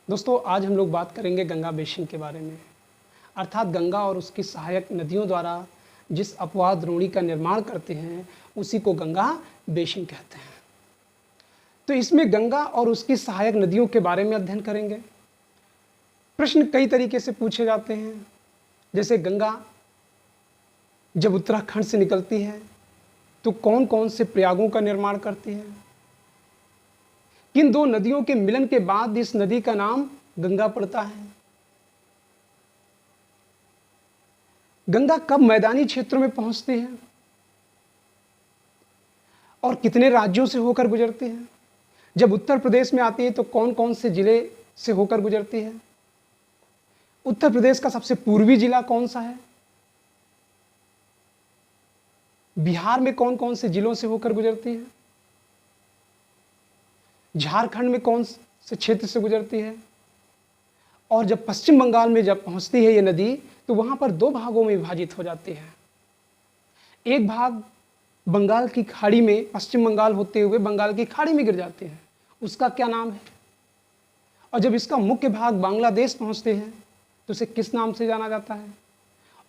दोस्तों आज हम लोग बात करेंगे गंगा बेसिन के बारे में, अर्थात गंगा और उसकी सहायक नदियों द्वारा जिस अपवाह द्रोणी का निर्माण करते हैं उसी को गंगा बेसिन कहते हैं। तो इसमें गंगा और उसकी सहायक नदियों के बारे में अध्ययन करेंगे। प्रश्न कई तरीके से पूछे जाते हैं, जैसे गंगा जब उत्तराखंड से निकलती है तो कौन कौन से प्रयागों का निर्माण करती है, किन दो नदियों के मिलन के बाद इस नदी का नाम गंगा पड़ता है, गंगा कब मैदानी क्षेत्रों में पहुंचती है और कितने राज्यों से होकर गुजरती है, जब उत्तर प्रदेश में आती है तो कौन कौन से जिले से होकर गुजरती है, उत्तर प्रदेश का सबसे पूर्वी जिला कौन सा है, बिहार में कौन कौन से जिलों से होकर गुजरती है, झारखंड में कौन से क्षेत्र से गुजरती है, और जब पश्चिम बंगाल में जब पहुंचती है ये नदी तो वहां पर दो भागों में विभाजित हो जाती है। एक भाग बंगाल की खाड़ी में, पश्चिम बंगाल होते हुए बंगाल की खाड़ी में गिर जाती है, उसका क्या नाम है, और जब इसका मुख्य भाग बांग्लादेश पहुंचते हैं तो उसे किस नाम से जाना जाता है,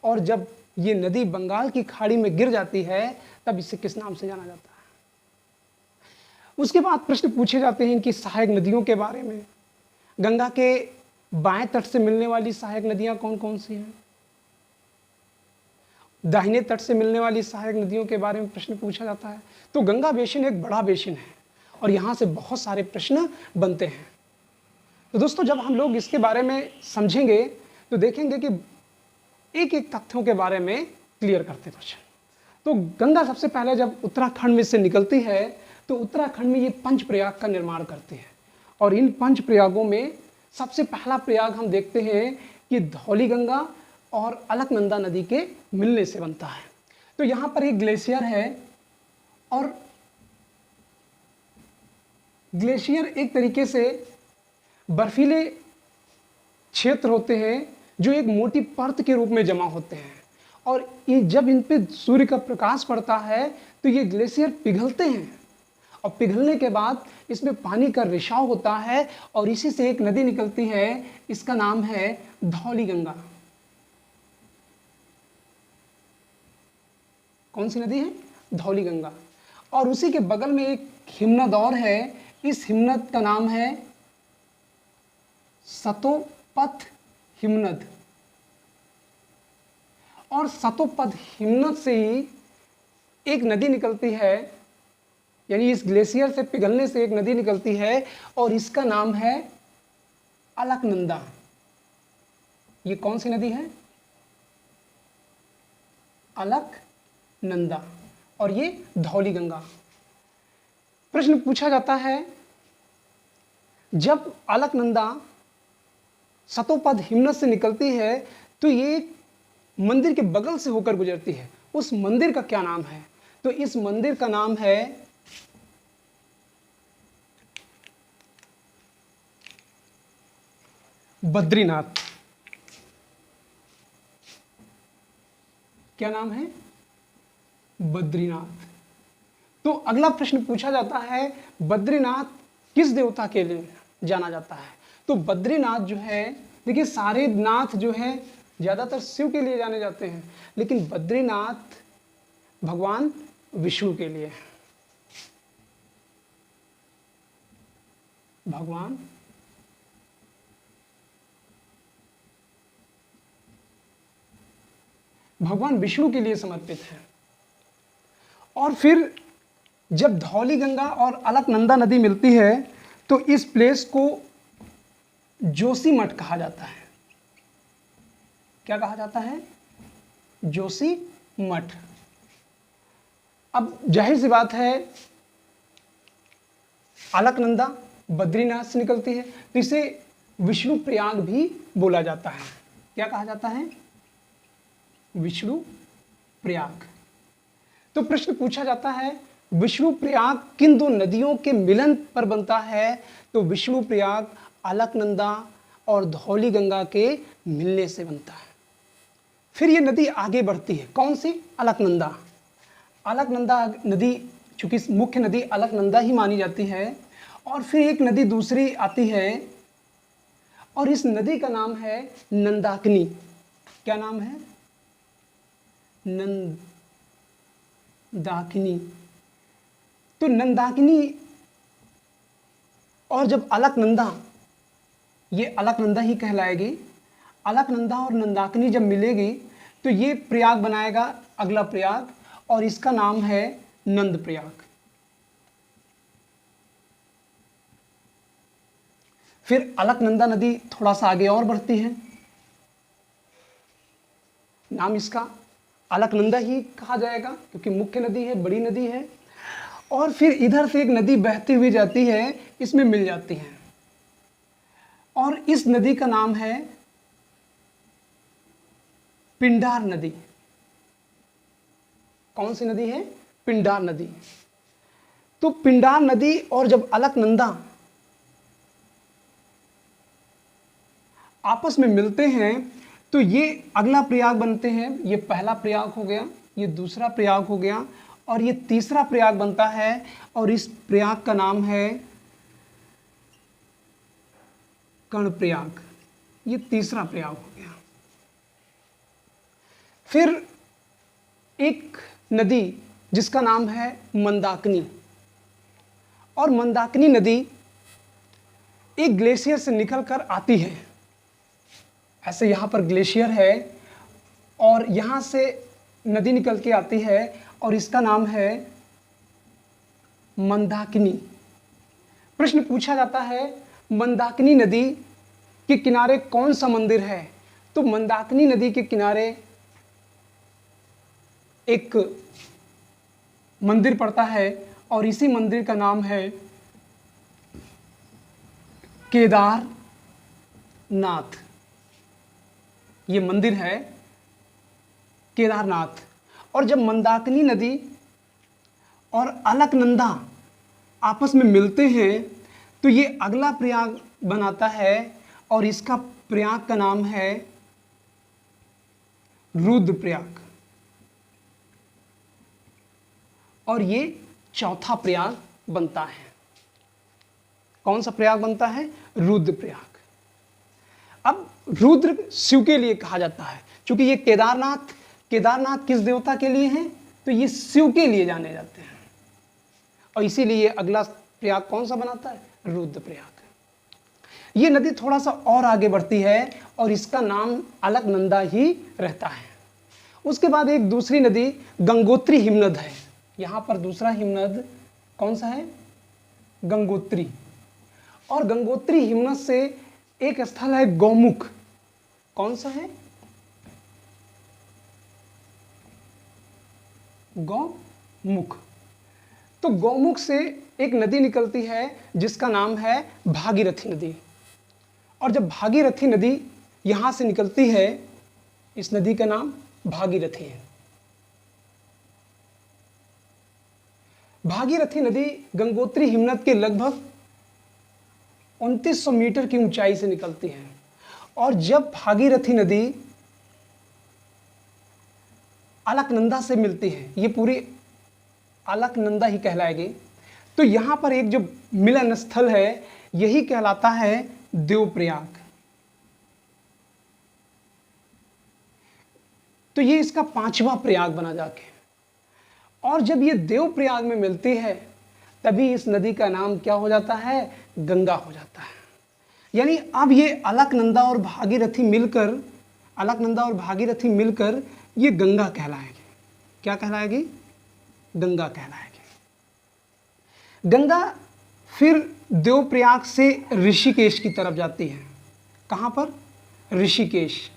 और जब ये नदी बंगाल की खाड़ी में गिर जाती है तब इसे किस नाम से जाना जाता है। उसके बाद प्रश्न पूछे जाते हैं इनकी सहायक नदियों के बारे में। गंगा के बाएं तट से मिलने वाली सहायक नदियां कौन कौन सी हैं, दाहिने तट से मिलने वाली सहायक नदियों के बारे में प्रश्न पूछा जाता है। तो गंगा बेसिन एक बड़ा बेसिन है और यहाँ से बहुत सारे प्रश्न बनते हैं। तो दोस्तों जब हम लोग इसके बारे में समझेंगे तो देखेंगे कि एक एक तथ्यों के बारे में क्लियर करते प्रश्न। तो गंगा सबसे पहले जब उत्तराखंड में से निकलती है तो उत्तराखंड में ये पंच प्रयाग का निर्माण करती है, और इन पंच प्रयागों में सबसे पहला प्रयाग हम देखते हैं कि धौली गंगा और अलकनंदा नदी के मिलने से बनता है। तो यहाँ पर एक ग्लेशियर है, और ग्लेशियर एक तरीके से बर्फीले क्षेत्र होते हैं जो एक मोटी परत के रूप में जमा होते हैं, और ये जब इन पे सूर्य का प्रकाश पड़ता है तो ये ग्लेशियर पिघलते हैं, और पिघलने के बाद इसमें पानी का रिसाव होता है और इसी से एक नदी निकलती है, इसका नाम है धौली गंगा। कौन सी नदी है? धौली गंगा। और उसी के बगल में एक हिमनद और है, इस हिमनद का नाम है सतोपथ हिमनद, और सतोपथ हिमनद से ही एक नदी निकलती है, यानी इस ग्लेशियर से पिघलने से एक नदी निकलती है और इसका नाम है अलकनंदा। ये कौन सी नदी है? अलकनंदा, और ये धौली गंगा। प्रश्न पूछा जाता है जब अलकनंदा सतोपथ हिमनद से निकलती है तो ये एक मंदिर के बगल से होकर गुजरती है, उस मंदिर का क्या नाम है? तो इस मंदिर का नाम है बद्रीनाथ। क्या नाम है? बद्रीनाथ। तो अगला प्रश्न पूछा जाता है बद्रीनाथ किस देवता के लिए जाना जाता है? तो बद्रीनाथ जो है, देखिए सारे नाथ जो है ज्यादातर शिव के लिए जाने जाते हैं, लेकिन बद्रीनाथ भगवान विष्णु के लिए है। भगवान विष्णु के लिए समर्पित है। और फिर जब धौली गंगा और अलकनंदा नदी मिलती है तो इस प्लेस को जोशीमठ कहा जाता है। क्या कहा जाता है? जोशीमठ। अब जाहिर सी बात है अलकनंदा बद्रीनाथ से निकलती है तो इसे विष्णु प्रयाग भी बोला जाता है। क्या कहा जाता है? विष्णु प्रयाग। तो प्रश्न पूछा जाता है विष्णु प्रयाग किन दो नदियों के मिलन पर बनता है? तो विष्णु प्रयाग अलकनंदा और धौली गंगा के मिलने से बनता है। फिर ये नदी आगे बढ़ती है, कौन सी? अलकनंदा। अलकनंदा नदी चूंकि मुख्य नदी अलकनंदा ही मानी जाती है, और फिर एक नदी दूसरी आती है और इस नदी का नाम है नंदाकिनी। क्या नाम है? नंदाकिनी। तो नंदाकिनी और जब अलकनंदा, ये अलकनंदा ही कहलाएगी, अलकनंदा और नंदाकिनी जब मिलेगी तो ये प्रयाग बनाएगा, अगला प्रयाग, और इसका नाम है नंद प्रयाग। फिर अलकनंदा नदी थोड़ा सा आगे और बढ़ती है, नाम इसका अलकनंदा ही कहा जाएगा क्योंकि मुख्य नदी है, बड़ी नदी है। और फिर इधर से एक नदी बहती हुई जाती है, इसमें मिल जाती है, और इस नदी का नाम है पिंडार नदी। कौन सी नदी है? पिंडार नदी। तो पिंडार नदी और जब अलकनंदा आपस में मिलते हैं तो ये अगला प्रयाग बनते हैं। ये पहला प्रयाग हो गया, ये दूसरा प्रयाग हो गया, और ये तीसरा प्रयाग बनता है, और इस प्रयाग का नाम है कर्णप्रयाग। ये तीसरा प्रयाग हो गया। फिर एक नदी जिसका नाम है मंदाकिनी, और मंदाकिनी नदी एक ग्लेशियर से निकलकर आती है। ऐसे यहाँ पर ग्लेशियर है और यहाँ से नदी निकल के आती है, और इसका नाम है मंदाकिनी। प्रश्न पूछा जाता है मंदाकिनी नदी के किनारे कौन सा मंदिर है? तो मंदाकिनी नदी के किनारे एक मंदिर पड़ता है, और इसी मंदिर का नाम है केदारनाथ। ये मंदिर है केदारनाथ। और जब मंदाकिनी नदी और अलकनंदा आपस में मिलते हैं तो ये अगला प्रयाग बनाता है, और इसका प्रयाग का नाम है रुद्रप्रयाग, और ये चौथा प्रयाग बनता है। कौन सा प्रयाग बनता है? रुद्रप्रयाग। अब रुद्र शिव के लिए कहा जाता है, क्योंकि ये केदारनाथ किस देवता के लिए हैं? तो ये शिव के लिए जाने जाते हैं, और इसीलिए अगला प्रयाग कौन सा बनाता है? रुद्रप्रयाग। ये नदी थोड़ा सा और आगे बढ़ती है, और इसका नाम अलकनंदा ही रहता है। उसके बाद एक दूसरी नदी गंगोत्री हिमनद है। यहाँ पर दूसरा हिमनद कौन सा है? गंगोत्री। और गंगोत्री हिमनद से एक स्थल है गौमुख। कौन सा है? गौमुख। तो गौमुख से एक नदी निकलती है जिसका नाम है भागीरथी नदी। और जब भागीरथी नदी यहाँ से निकलती है, इस नदी का नाम भागीरथी है। भागीरथी नदी गंगोत्री हिमनद के लगभग 2900 मीटर की ऊंचाई से निकलती है। और जब भागीरथी नदी अलकनंदा से मिलती है, ये पूरी अलकनंदा ही कहलाएगी, तो यहाँ पर एक जो मिलन स्थल है यही कहलाता है देवप्रयाग। तो ये इसका 5वां प्रयाग बना जाके, और जब ये देवप्रयाग में मिलती है तभी इस नदी का नाम क्या हो जाता है? गंगा हो जाता है। यानी अब ये अलकनंदा और भागीरथी मिलकर ये गंगा कहलाएगी। क्या कहलाएगी? गंगा कहलाएगी। गंगा फिर देवप्रयाग से ऋषिकेश की तरफ जाती है। कहाँ पर? ऋषिकेश।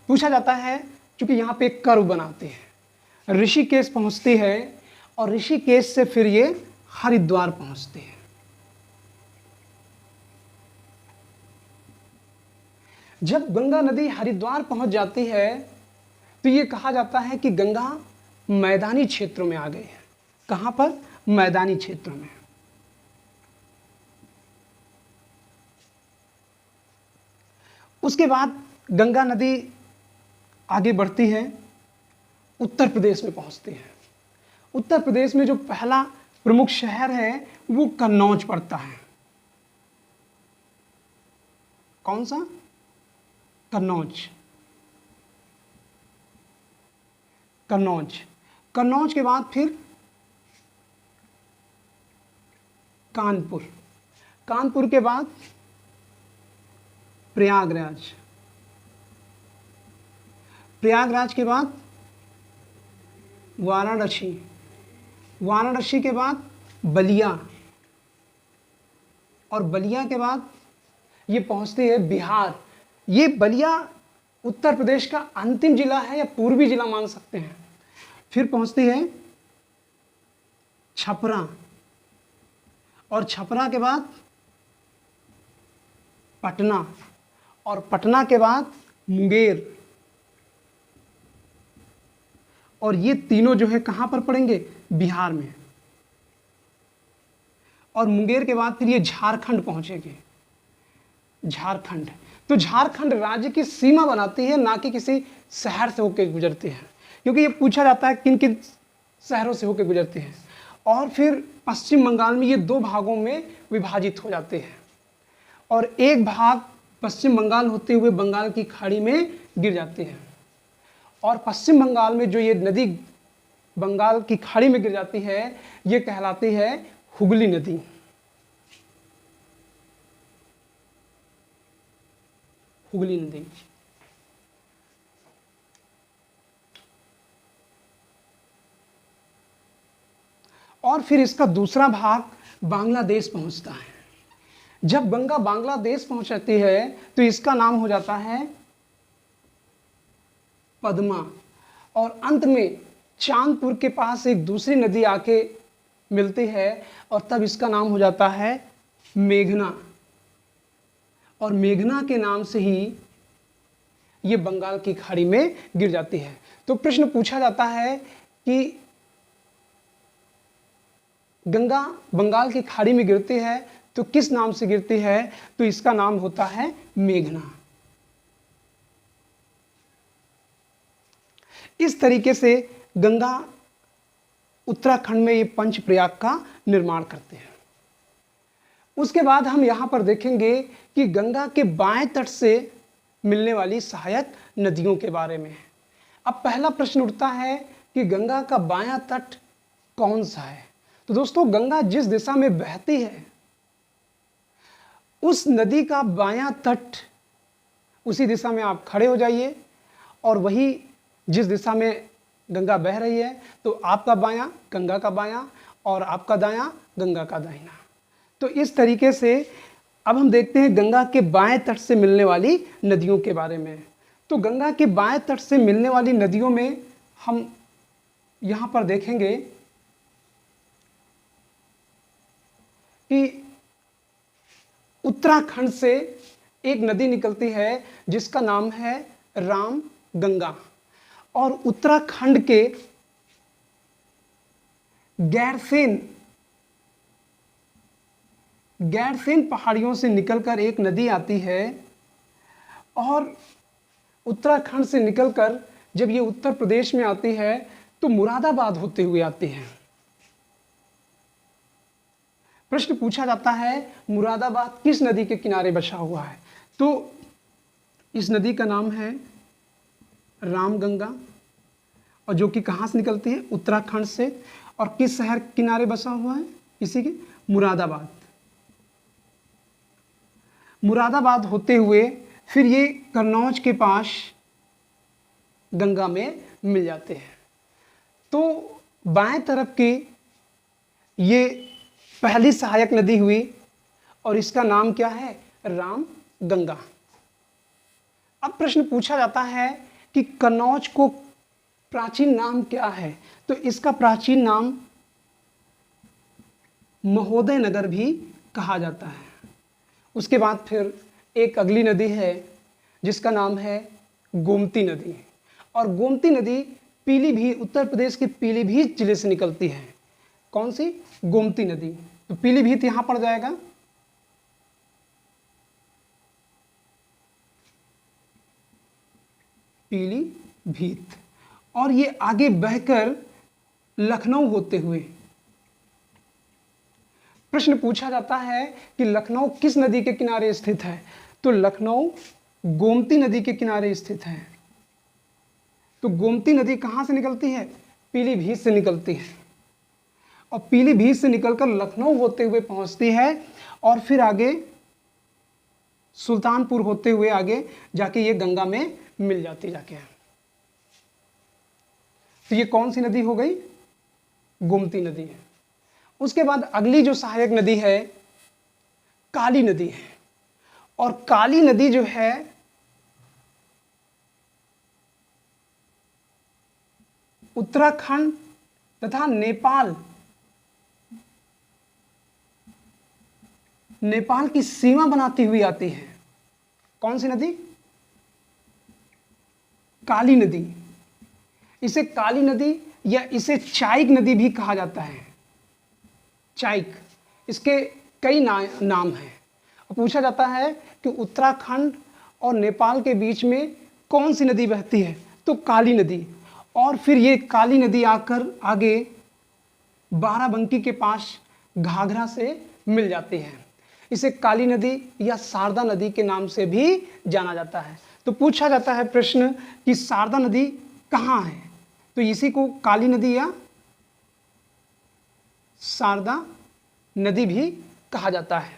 पूछा जाता है क्योंकि यहाँ पे एक कर्व बनाती है, ऋषिकेश पहुँचती है, और ऋषिकेश से फिर ये हरिद्वार पहुँचती है। जब गंगा नदी हरिद्वार पहुँच जाती है तो ये कहा जाता है कि गंगा मैदानी क्षेत्रों में आ गई है। कहाँ पर? मैदानी क्षेत्रों में। उसके बाद गंगा नदी आगे बढ़ती है, उत्तर प्रदेश में पहुंचती है। उत्तर प्रदेश में जो पहला प्रमुख शहर है वो कन्नौज पड़ता है। कौन सा? कन्नौज। कन्नौज, कन्नौज के बाद फिर कानपुर, कानपुर के बाद प्रयागराज, प्रयागराज के बाद वाराणसी, वाराणसी के बाद बलिया, और बलिया के बाद ये पहुंचती है बिहार। ये बलिया उत्तर प्रदेश का अंतिम जिला है या पूर्वी जिला मान सकते हैं। फिर पहुंचती है छपरा, और छपरा के बाद पटना, और पटना के बाद मुंगेर, और ये तीनों जो है कहां पर पड़ेंगे? बिहार में। और मुंगेर के बाद फिर ये झारखंड पहुंचेगी, झारखंड। तो झारखंड राज्य की सीमा बनाती है, ना कि किसी शहर से होकर गुजरती है, क्योंकि ये पूछा जाता है किन किन शहरों से होकर गुजरती है। और फिर पश्चिम बंगाल में ये दो भागों में विभाजित हो जाते हैं, और एक भाग पश्चिम बंगाल होते हुए बंगाल की खाड़ी में गिर जाते हैं। और पश्चिम बंगाल में जो ये नदी बंगाल की खाड़ी में गिर जाती है, ये कहलाती है हुगली नदी। हुगली नदी। और फिर इसका दूसरा भाग बांग्लादेश पहुंचता है। जब गंगा बांग्लादेश पहुंचती है तो इसका नाम हो जाता है पद्मा। और अंत में चांदपुर के पास एक दूसरी नदी आके मिलती है, और तब इसका नाम हो जाता है मेघना। और मेघना के नाम से ही ये बंगाल की खाड़ी में गिर जाती है। तो प्रश्न पूछा जाता है कि गंगा बंगाल की खाड़ी में गिरती है तो किस नाम से गिरती है? तो इसका नाम होता है मेघना। इस तरीके से गंगा उत्तराखंड में ये पंचप्रयाग का निर्माण करते हैं। उसके बाद हम यहाँ पर देखेंगे कि गंगा के बाएं तट से मिलने वाली सहायक नदियों के बारे में। अब पहला प्रश्न उठता है कि गंगा का बायां तट कौन सा है? तो दोस्तों, गंगा जिस दिशा में बहती है उस नदी का बायां तट, उसी दिशा में आप खड़े हो जाइए, और वही जिस दिशा में गंगा बह रही है तो आपका बायां गंगा का बायां और आपका दायां गंगा का दाहिना। तो इस तरीके से अब हम देखते हैं गंगा के बाएं तट से मिलने वाली नदियों के बारे में। तो गंगा के बाएं तट से मिलने वाली नदियों में हम यहाँ पर देखेंगे कि उत्तराखंड से एक नदी निकलती है जिसका नाम है राम गंगा, और उत्तराखंड के गैरसेन पहाड़ियों से निकलकर एक नदी आती है, और उत्तराखंड से निकलकर जब ये उत्तर प्रदेश में आती है तो मुरादाबाद होते हुए आती है। प्रश्न पूछा जाता है मुरादाबाद किस नदी के किनारे बसा हुआ है? तो इस नदी का नाम है रामगंगा, और जो कि कहाँ से निकलती है? उत्तराखंड से। और किस शहर के किनारे बसा हुआ है? इसी के मुरादाबाद। मुरादाबाद होते हुए फिर ये कन्नौज के पास गंगा में मिल जाते हैं। तो बाएं तरफ की ये पहली सहायक नदी हुई, और इसका नाम क्या है? राम गंगा। अब प्रश्न पूछा जाता है कि कन्नौज को प्राचीन नाम क्या है? तो इसका प्राचीन नाम महोदय नगर भी कहा जाता है। उसके बाद फिर एक अगली नदी है जिसका नाम है गोमती नदी, और गोमती नदी पीलीभीत, उत्तर प्रदेश के पीलीभीत जिले से निकलती है। कौन सी? गोमती नदी। तो पीलीभीत यहां पड़ जाएगा। पीलीभीत, और ये आगे बहकर लखनऊ होते हुए। प्रश्न पूछा जाता है कि लखनऊ किस नदी के किनारे स्थित है? तो लखनऊ गोमती नदी के किनारे स्थित है। तो गोमती नदी कहाँ से निकलती है? पीलीभीत से निकलती है, और पीलीभीत से निकलकर लखनऊ होते हुए पहुंचती है, और फिर आगे सुल्तानपुर होते हुए आगे जाके ये गंगा में मिल जाती जाके। तो ये कौन सी नदी हो गई? गोमती नदी है। उसके बाद अगली जो सहायक नदी है काली नदी है, और काली नदी जो है उत्तराखंड तथा नेपाल की सीमा बनाती हुई आती है। कौन सी नदी? काली नदी। इसे काली नदी या इसे चाइक नदी भी कहा जाता है। चाइक, इसके कई नाम हैं। पूछा जाता है कि उत्तराखंड और नेपाल के बीच में कौन सी नदी बहती है? तो काली नदी। और फिर ये काली नदी आकर आगे बाराबंकी के पास घाघरा से मिल जाती है। इसे काली नदी या शारदा नदी के नाम से भी जाना जाता है। तो पूछा जाता है प्रश्न कि शारदा नदी कहाँ है? तो इसी को काली नदी या शारदा नदी भी कहा जाता है।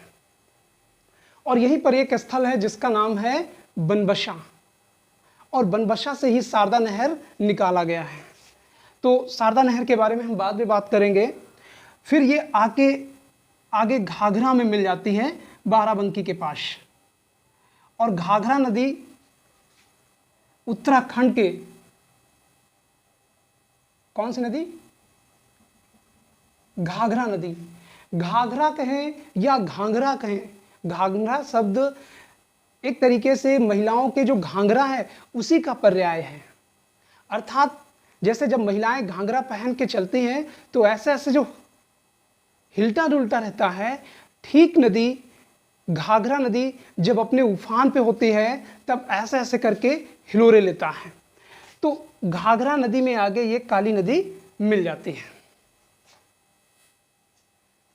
और यहीं पर एक स्थल है जिसका नाम है बनबसा, और बनबसा से ही शारदा नहर निकाला गया है। तो शारदा नहर के बारे में हम बाद में बात करेंगे। फिर ये आगे घाघरा में मिल जाती है बाराबंकी के पास, और घाघरा नदी उत्तराखंड के कौन सी नदी? घाघरा नदी। घाघरा कहें या घाघरा कहें, घाघरा शब्द एक तरीके से महिलाओं के जो घाघरा है उसी का पर्याय है। अर्थात जैसे जब महिलाएं घाघरा पहन के चलती हैं तो ऐसे ऐसे जो हिलता डुलता रहता है, ठीक नदी घाघरा नदी जब अपने उफान पे होती है तब ऐसे ऐसे करके हिलोरे लेता है। तो घाघरा नदी में आगे ये काली नदी मिल जाती है।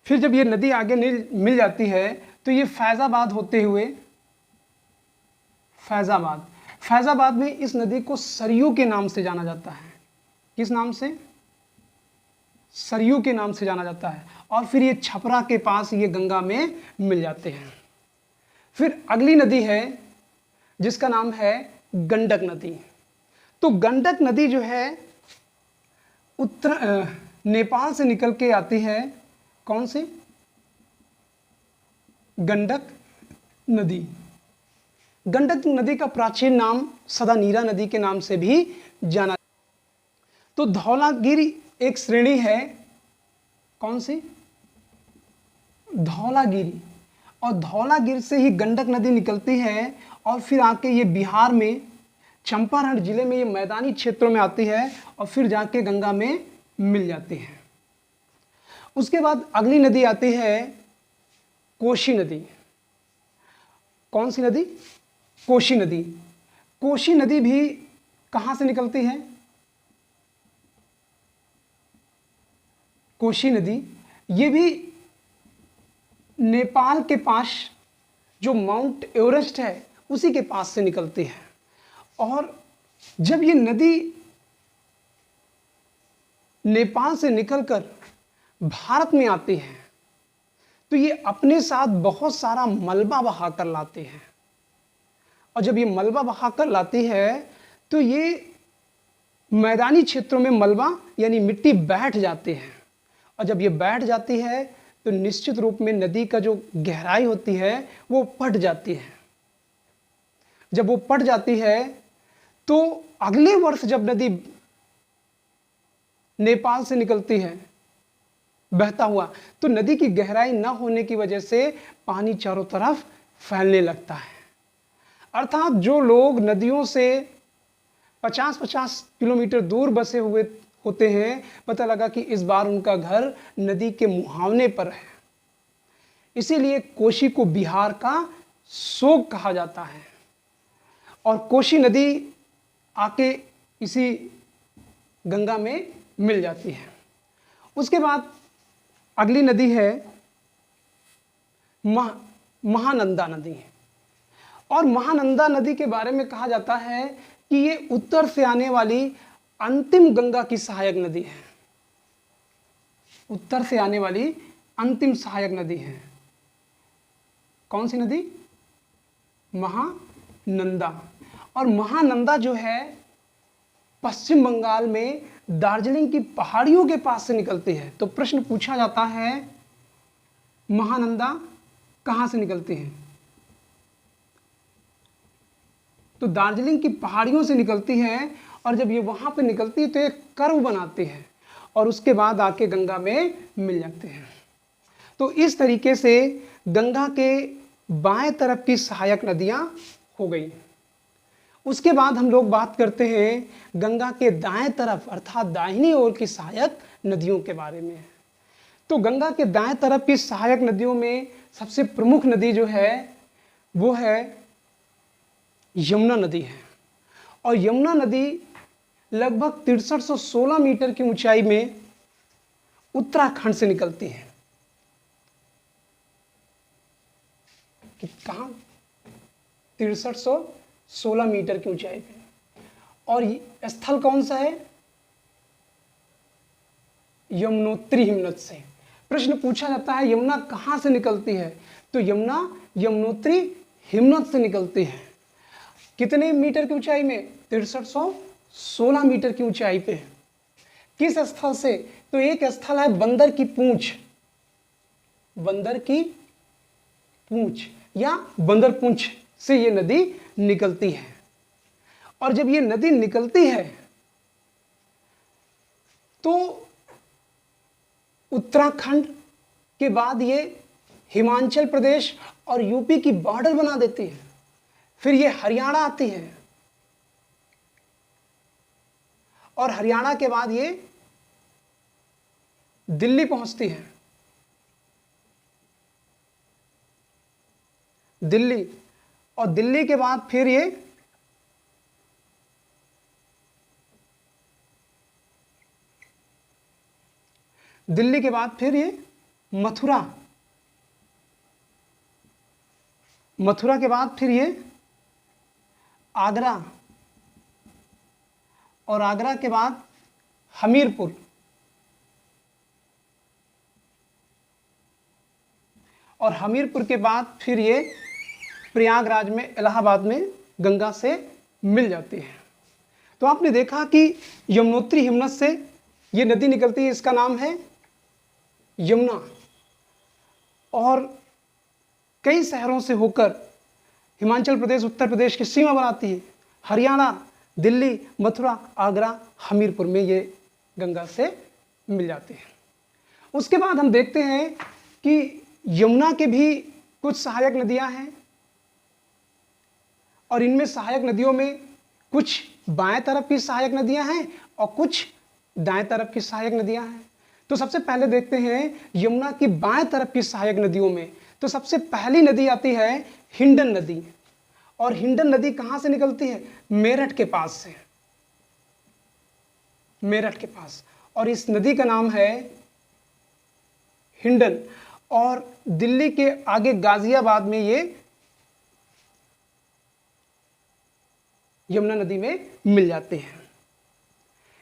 फिर जब ये नदी आगे मिल जाती है तो ये फैजाबाद होते हुए फैजाबाद में इस नदी को सरयू के नाम से जाना जाता है। किस नाम से? सरयू के नाम से जाना जाता है। और फिर ये छपरा के पास ये गंगा में मिल जाते हैं। फिर अगली नदी है जिसका नाम है गंडक नदी। तो गंडक नदी जो है नेपाल से निकल के आती है। कौन सी? गंडक नदी। गंडक नदी का प्राचीन नाम सदानीरा नदी के नाम से भी जाना। तो धौलागिरी एक श्रेणी है। कौन सी? धौलागिरी। और धौलागिरी से ही गंडक नदी निकलती है, और फिर आके ये बिहार में चंपारण जिले में ये मैदानी क्षेत्रों में आती है, और फिर जाके गंगा में मिल जाती है। उसके बाद अगली नदी आती है कोशी नदी। कौन सी नदी? कोशी नदी। कोशी नदी भी कहाँ से निकलती है? कोशी नदी ये भी नेपाल के पास जो माउंट एवरेस्ट है उसी के पास से निकलती है। और जब ये नदी नेपाल से निकलकर भारत में आती है तो ये अपने साथ बहुत सारा मलबा बहा कर लाती है। और जब ये मलबा बहा कर लाती है तो ये मैदानी क्षेत्रों में मलबा यानी मिट्टी बैठ जाती है, और जब ये बैठ जाती है तो निश्चित रूप में नदी का जो गहराई होती है वो पट जाती है। जब वो पट जाती है तो अगले वर्ष जब नदी नेपाल से निकलती है बहता हुआ, तो नदी की गहराई न होने की वजह से पानी चारों तरफ फैलने लगता है। अर्थात जो लोग नदियों से 50-50 किलोमीटर दूर बसे हुए होते हैं, पता लगा कि इस बार उनका घर नदी के मुहावने पर है। इसीलिए कोशी को बिहार का शोक कहा जाता है। और कोशी नदी आके इसी गंगा में मिल जाती है। उसके बाद अगली नदी है महानंदा नदी। और महानंदा नदी के बारे में कहा जाता है कि ये उत्तर से आने वाली अंतिम गंगा की सहायक नदी है। उत्तर से आने वाली अंतिम सहायक नदी है। कौन सी नदी? महानंदा। और महानंदा जो है पश्चिम बंगाल में दार्जिलिंग की पहाड़ियों के पास से निकलती है। तो प्रश्न पूछा जाता है महानंदा कहां से निकलती है? तो दार्जिलिंग की पहाड़ियों से निकलती है, और जब ये वहां पे निकलती है तो एक कर्व बनाती है और उसके बाद आके गंगा में मिल जाते हैं। तो इस तरीके से गंगा के बाएं तरफ की सहायक नदियां हो गई। उसके बाद हम लोग बात करते हैं गंगा के दाएं तरफ अर्थात दाहिनी ओर की सहायक नदियों के बारे में। तो गंगा के दाएं तरफ की सहायक नदियों में सबसे प्रमुख नदी जो है वो है यमुना नदी है। और यमुना नदी लगभग 6316 मीटर की ऊंचाई में उत्तराखंड से निकलती है। कहां? 6316 मीटर की ऊंचाई पे। और स्थल कौन सा है? यमुनोत्री हिमनद से। प्रश्न पूछा जाता है यमुना कहां से निकलती है? तो यमुना यमुनोत्री हिमनद से निकलती है। कितने मीटर की ऊंचाई में? 6316 मीटर की ऊंचाई पे। किस स्थल से? तो एक स्थल है बंदर की पूंछ। बंदर की पूंछ या बंदर पूंछ से ये नदी निकलती है। और जब ये नदी निकलती है तो उत्तराखंड के बाद ये हिमाचल प्रदेश और यूपी की बॉर्डर बना देती है। फिर ये हरियाणा आती है और हरियाणा के बाद ये दिल्ली पहुंचती है। दिल्ली, और दिल्ली के बाद फिर ये मथुरा, मथुरा के बाद फिर ये आगरा, और आगरा के बाद हमीरपुर, और हमीरपुर के बाद फिर ये प्रयागराज में इलाहाबाद में गंगा से मिल जाती है। तो आपने देखा कि यमुनोत्री हिमनद से ये नदी निकलती है, इसका नाम है यमुना, और कई शहरों से होकर हिमाचल प्रदेश उत्तर प्रदेश की सीमा बनाती है। हरियाणा, दिल्ली, मथुरा, आगरा, हमीरपुर में ये गंगा से मिल जाती है। उसके बाद हम देखते हैं कि यमुना के भी कुछ सहायक नदियां हैं, और इनमें सहायक नदियों में कुछ बाएं तरफ की सहायक नदियां हैं और कुछ दाएं तरफ की सहायक नदियां हैं। तो सबसे पहले देखते हैं यमुना की बाएं तरफ की सहायक नदियों में। तो सबसे पहली नदी आती है हिंडन नदी, और हिंडन नदी कहां से निकलती है? मेरठ के पास से, मेरठ के पास, और इस नदी का नाम है हिंडन। और दिल्ली के आगे गाजियाबाद में ये यमुना नदी में मिल जाते हैं।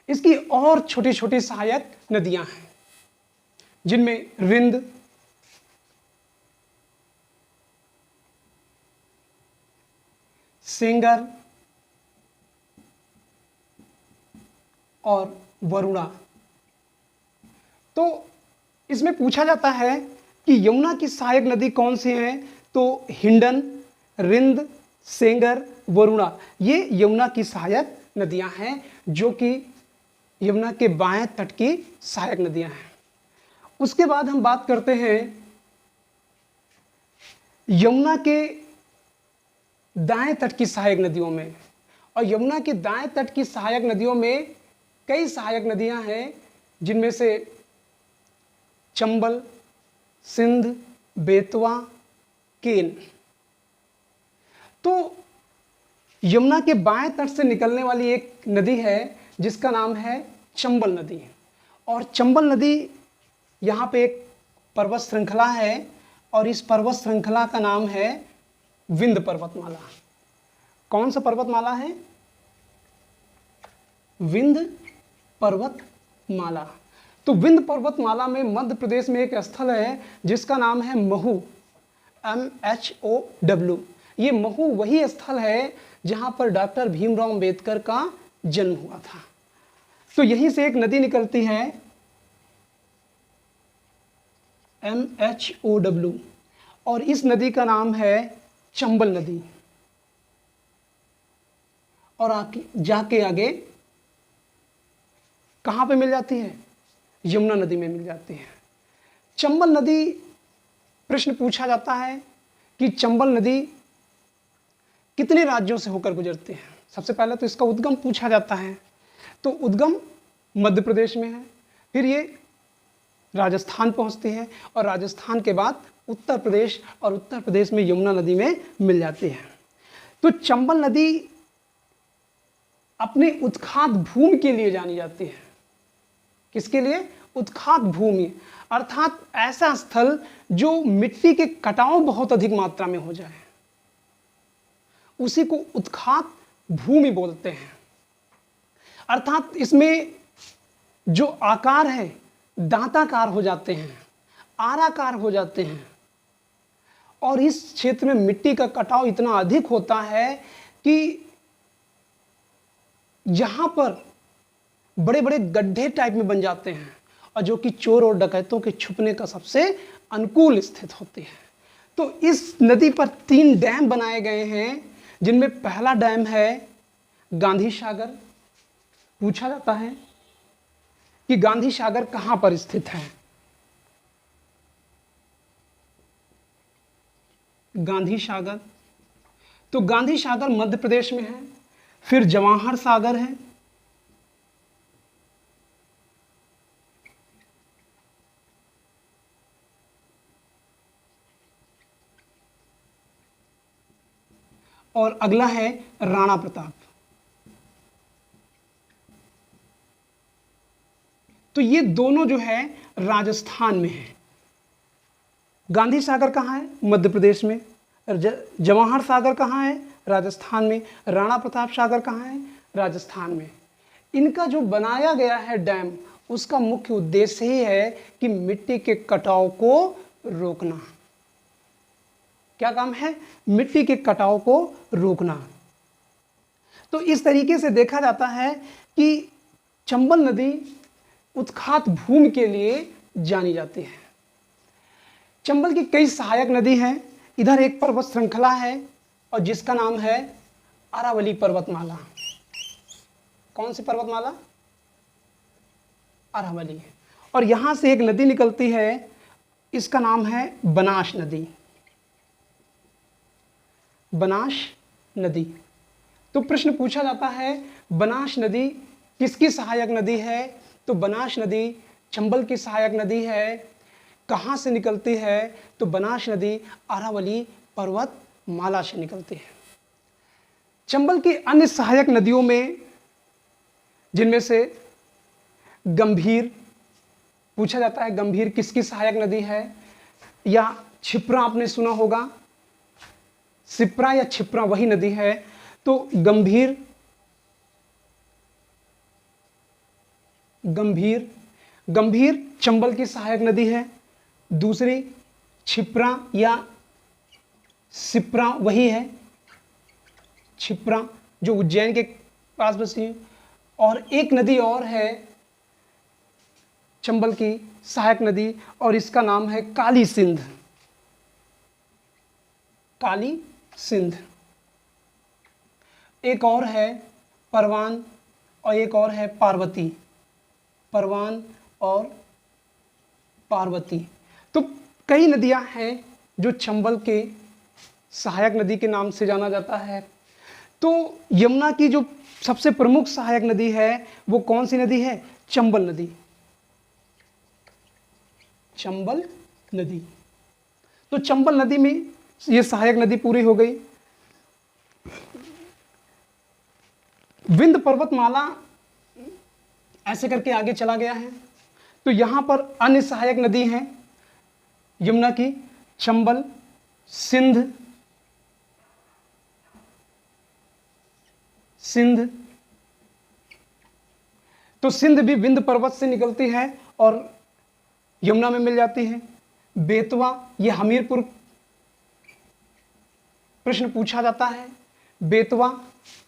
इसकी और छोटी छोटी सहायक नदियां हैं जिनमें रिंद, सेंगर और वरुणा। तो इसमें पूछा जाता है कि यमुना की सहायक नदी कौन सी है? तो हिंडन, रिंद, सेंगर, वरुणा, ये यमुना की सहायक नदियां हैं जो कि यमुना के बाएं तट की सहायक नदियां हैं। उसके बाद हम बात करते हैं यमुना के दाएं तट की सहायक नदियों में। और यमुना के दाएं तट की सहायक नदियों में कई सहायक नदियां हैं जिनमें से चंबल, सिंध, बेतवा, केन। तो यमुना के बाएं तट से निकलने वाली एक नदी है जिसका नाम है चंबल नदी। और चंबल नदी यहाँ पे एक पर्वत श्रृंखला है, और इस पर्वत श्रृंखला का नाम है विंध्य पर्वतमाला। कौन सा पर्वतमाला है? विंध्य पर्वतमाला। तो विंध्य पर्वतमाला में मध्य प्रदेश में एक स्थल है जिसका नाम है महू, MHOW। ये महू वही स्थल है जहां पर डॉक्टर भीमराव अंबेडकर का जन्म हुआ था। तो यहीं से एक नदी निकलती है MHOW, और इस नदी का नाम है चंबल नदी, और जाके आगे कहां पे मिल जाती है? यमुना नदी में मिल जाती है। चंबल नदी, प्रश्न पूछा जाता है कि चंबल नदी कितने राज्यों से होकर गुजरती है। सबसे पहले तो इसका उद्गम पूछा जाता है, तो उद्गम मध्य प्रदेश में है, फिर ये राजस्थान पहुंचती है, और राजस्थान के बाद उत्तर प्रदेश, और उत्तर प्रदेश में यमुना नदी में मिल जाती है। तो चंबल नदी अपने उत्खात भूमि के लिए जानी जाती है। किसके लिए? उत्खात भूमि, अर्थात ऐसा स्थल जो मिट्टी के कटाव बहुत अधिक मात्रा में हो जाए, उसी को उत्खात भूमि बोलते हैं। अर्थात इसमें जो आकार है दांताकार हो जाते हैं, आराकार हो जाते हैं, और इस क्षेत्र में मिट्टी का कटाव इतना अधिक होता है कि यहां पर बड़े बड़े गड्ढे टाइप में बन जाते हैं, और जो कि चोर और डकैतों के छुपने का सबसे अनुकूल स्थित होती है। तो इस नदी पर 3 डैम बनाए गए हैं, जिनमें पहला डैम है गांधी सागर। पूछा जाता है कि गांधी सागर कहां पर स्थित है? गांधी सागर, तो गांधी सागर मध्य प्रदेश में है। फिर जवाहर सागर है, और अगला है राणा प्रताप। तो ये दोनों जो है राजस्थान में है। गांधी सागर कहाँ है? मध्य प्रदेश में। जवाहर सागर कहाँ है? राजस्थान में। राणा प्रताप सागर कहाँ है? राजस्थान में। इनका जो बनाया गया है डैम, उसका मुख्य उद्देश्य ही है कि मिट्टी के कटाव को रोकना। क्या काम है? मिट्टी के कटाव को रोकना। तो इस तरीके से देखा जाता है कि चंबल नदी उत्खात भूमि के लिए जानी जाती है। चंबल की कई सहायक नदी हैं। इधर एक पर्वत श्रृंखला है और जिसका नाम है अरावली पर्वतमाला। कौन सी पर्वतमाला? अरावली। और यहां से एक नदी निकलती है, इसका नाम है बनास नदी। बनास नदी। तो प्रश्न पूछा जाता है बनास नदी किसकी सहायक नदी है? तो बनास नदी चंबल की सहायक नदी है। कहाँ से निकलती है? तो बनास नदी अरावली पर्वतमाला से निकलती है। चंबल की अन्य सहायक नदियों में, जिनमें से गंभीर पूछा जाता है, गंभीर किसकी सहायक नदी है? या क्षिप्रा आपने सुना होगा, सिप्रा या क्षिप्रा वही नदी है। तो गंभीर चंबल की सहायक नदी है। दूसरी क्षिप्रा या सिप्रा वही है, क्षिप्रा जो उज्जैन के पास बसी है। और एक नदी और है चंबल की सहायक नदी, और इसका नाम है काली सिंध। काली सिंध। एक और है परवान, और एक और है पार्वती। परवान और पार्वती। तो कई नदियां हैं जो चंबल के सहायक नदी के नाम से जाना जाता है। तो यमुना की जो सबसे प्रमुख सहायक नदी है वो कौन सी नदी है? चंबल नदी। चंबल नदी। तो चंबल नदी में ये सहायक नदी पूरी हो गई। विंध्य पर्वतमाला ऐसे करके आगे चला गया है। तो यहां पर अन्य सहायक नदी हैं यमुना की, चंबल, सिंध, सिंध, तो सिंध भी विंध्य पर्वत से निकलती है और यमुना में मिल जाती है। बेतवा, ये हमीरपुर, प्रश्न पूछा जाता है बेतवा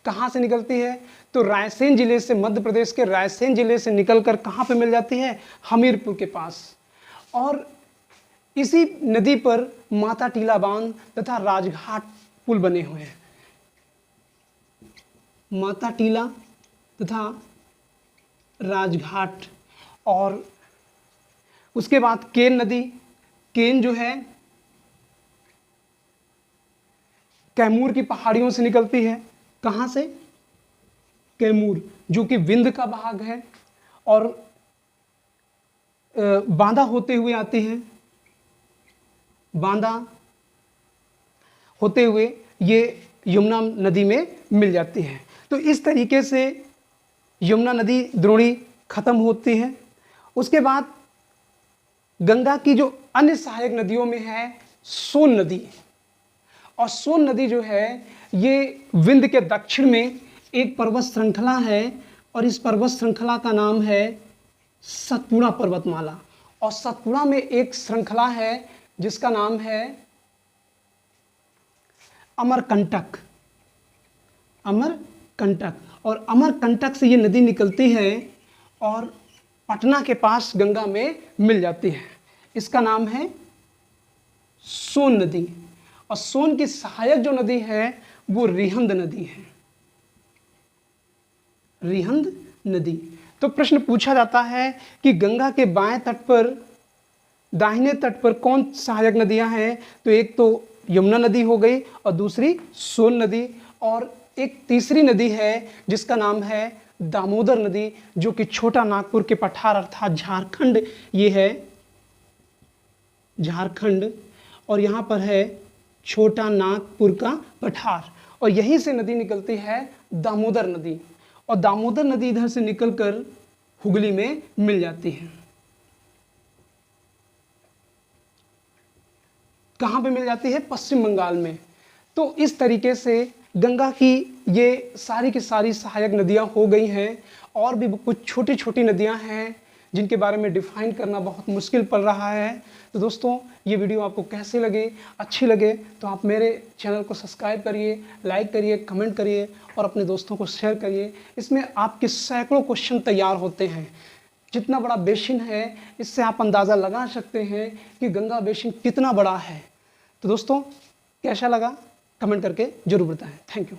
कहाँ से निकलती है, तो रायसेन जिले से, मध्य प्रदेश के रायसेन जिले से निकलकर कहाँ पे मिल जाती है, हमीरपुर के पास। और इसी नदी पर माता टीला बांध तथा राजघाट पुल बने हुए हैं। माता टीला तथा राजघाट। और उसके बाद केन नदी, केन जो है कैमूर की पहाड़ियों से निकलती है। कहाँ से, कैमूर, जो कि विंध्य का भाग है, और बांदा होते हुए आती है, बांदा होते हुए ये यमुना नदी में मिल जाती है। तो इस तरीके से यमुना नदी द्रोणी खत्म होती है। उसके बाद गंगा की जो अन्य सहायक नदियों में है सोन नदी, और सोन नदी जो है ये विंध्य के दक्षिण में एक पर्वत श्रृंखला है, और इस पर्वत श्रृंखला का नाम है सतपुड़ा पर्वतमाला। और सतपुड़ा में एक श्रृंखला है जिसका नाम है अमरकंटक, अमरकंटक। और अमरकंटक से ये नदी निकलती है और पटना के पास गंगा में मिल जाती है। इसका नाम है सोन नदी। और सोन की सहायक जो नदी है वो रिहंद नदी है, रिहंद नदी। तो प्रश्न पूछा जाता है कि गंगा के बाएं तट पर, दाहिने तट पर कौन सहायक नदियां हैं, तो एक तो यमुना नदी हो गई और दूसरी सोन नदी, और एक तीसरी नदी है जिसका नाम है दामोदर नदी, जो कि छोटा नागपुर के पठार अर्थात झारखंड, ये है झारखंड, और यहाँ पर है छोटा नागपुर का पठार, और यहीं से नदी निकलती है दामोदर नदी। और दामोदर नदी इधर से निकलकर हुगली में मिल जाती है। कहाँ पे मिल जाती है, पश्चिम बंगाल में। तो इस तरीके से गंगा की ये सारी की सारी सहायक नदियाँ हो गई हैं, और भी कुछ छोटी छोटी नदियाँ हैं जिनके बारे में डिफाइन करना बहुत मुश्किल पड़ रहा है। तो दोस्तों, ये वीडियो आपको कैसे लगे, अच्छी लगे तो आप मेरे चैनल को सब्सक्राइब करिए, लाइक करिए, कमेंट करिए और अपने दोस्तों को शेयर करिए। इसमें आपके सैकड़ों क्वेश्चन तैयार होते हैं। जितना बड़ा बेसिन है, इससे आप अंदाज़ा लगा सकते हैं कि गंगा बेसिन कितना बड़ा है। तो दोस्तों, कैसा लगा कमेंट करके ज़रूर बताएं। Thank you.